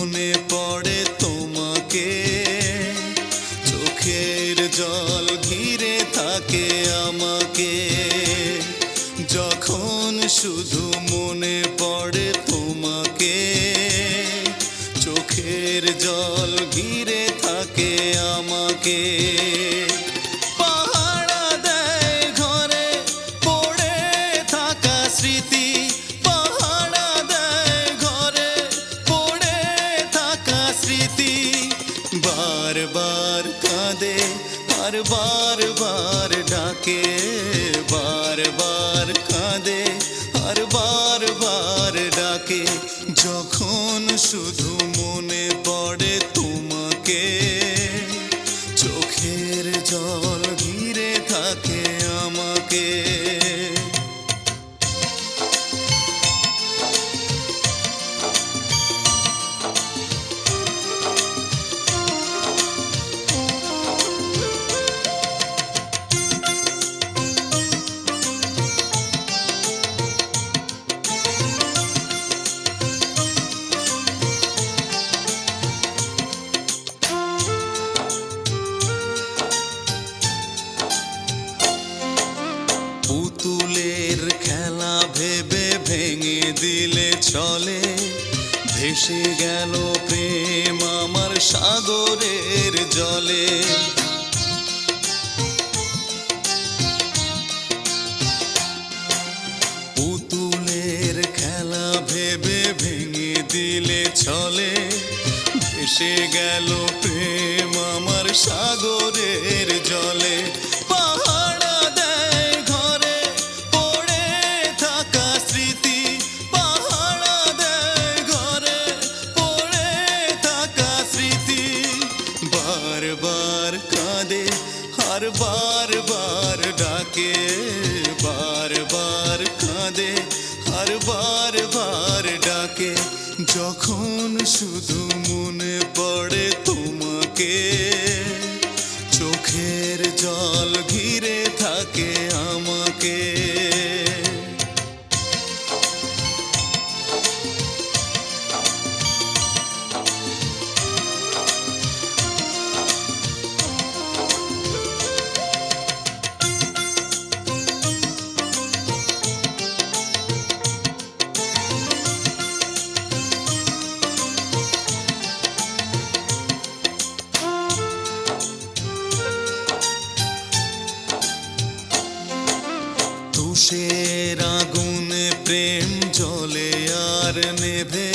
মনে পড়ে তোমাকে, চোখের জল ঘিরে থাকে আমাকে। যখন শুধু মনে পড়ে তোমাকে, চোখের জল ঘিরে থাকে আমাকে। পাহারা দেয় ঘরে পড়ে থাকা স্মৃতি, পাহারা দেয় ঘরে পড়ে থাকা স্মৃতি। বারবার কাঁদে আর বারবার ডাকে, বারবার কাঁদে আর বারবার ডাকে। যখন শুধু মনে পড়ে তোমাকে, চোখের জল ঘিরে থাকে আমাকে। পুতুলের খেলা ভেবে ভেঙে দিলে চলে, ভেসে গেল প্রেম আমার সাগরের জলে। পুতুলের খেলা ভেবে ভেঙে দিলে চলে, ভেসে গেল প্রেম আমার সাগরের জলে। পাহারা দেয় ঘরে পড়ে থাকা স্মৃতি, পাহারা দেয় ঘরে পড়ে থাকা স্মৃতি। বারবার কাঁদে আর বারবার ডাকে, বারবার কাঁদে আর বারবার ডাকে। যখন শুধু মনে পড়ে তোমাকে, চোখের জল ঘিরে থাকে আমাকে। তুষের আগুনে প্রেম জ্বলে আর নেভে,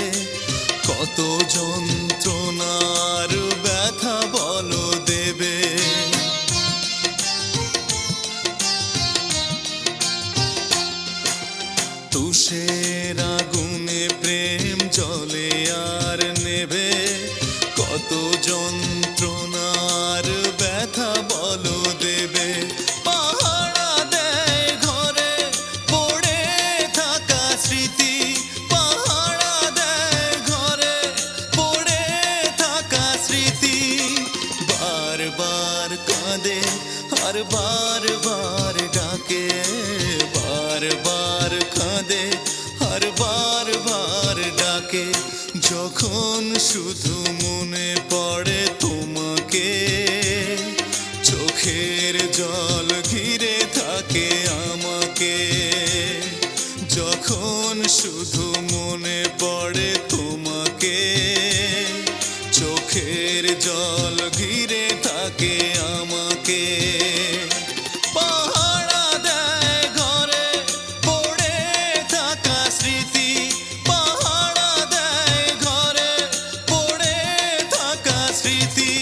কত যন্ত্রণার ব্যথা বলো দেবে। তুষের আগুনে প্রেম জ্বলে আর নেভে, কত যন্ত্রণার ব্যথা বলো দেবে। পাহারা দেয় ঘরে পড়ে থাকা স্মৃতি, পাহারা দেয় ঘরে পড়ে থাকা স্মৃতি। বারবার কাঁদে আর বারবার ডাকে, বারবার কাঁদে আর বারবার ডাকে। যখন শুধু মনে পড়ে তোমাকে, চোখের জল ঘিরে থাকে আমাকে। যখন শুধু মনে পড়ে তোমাকে, চোখের জল ঘিরে থাকে আমাকে। পাহারা দেয় ঘরে পড়ে থাকা স্মৃতি, পাহারা দেয় ঘরে পড়ে থাকা স্মৃতি।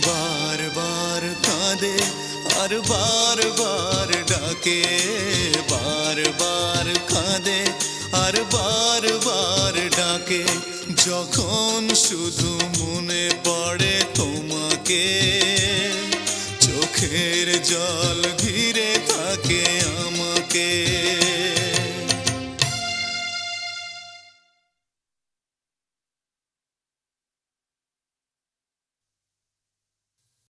বারবার কাঁদে আর বারবার ডাকে, বারবার কাঁদে আর বারবার ডাকে। যখন শুধু মনে পড়ে তোমাকে, চোখের জল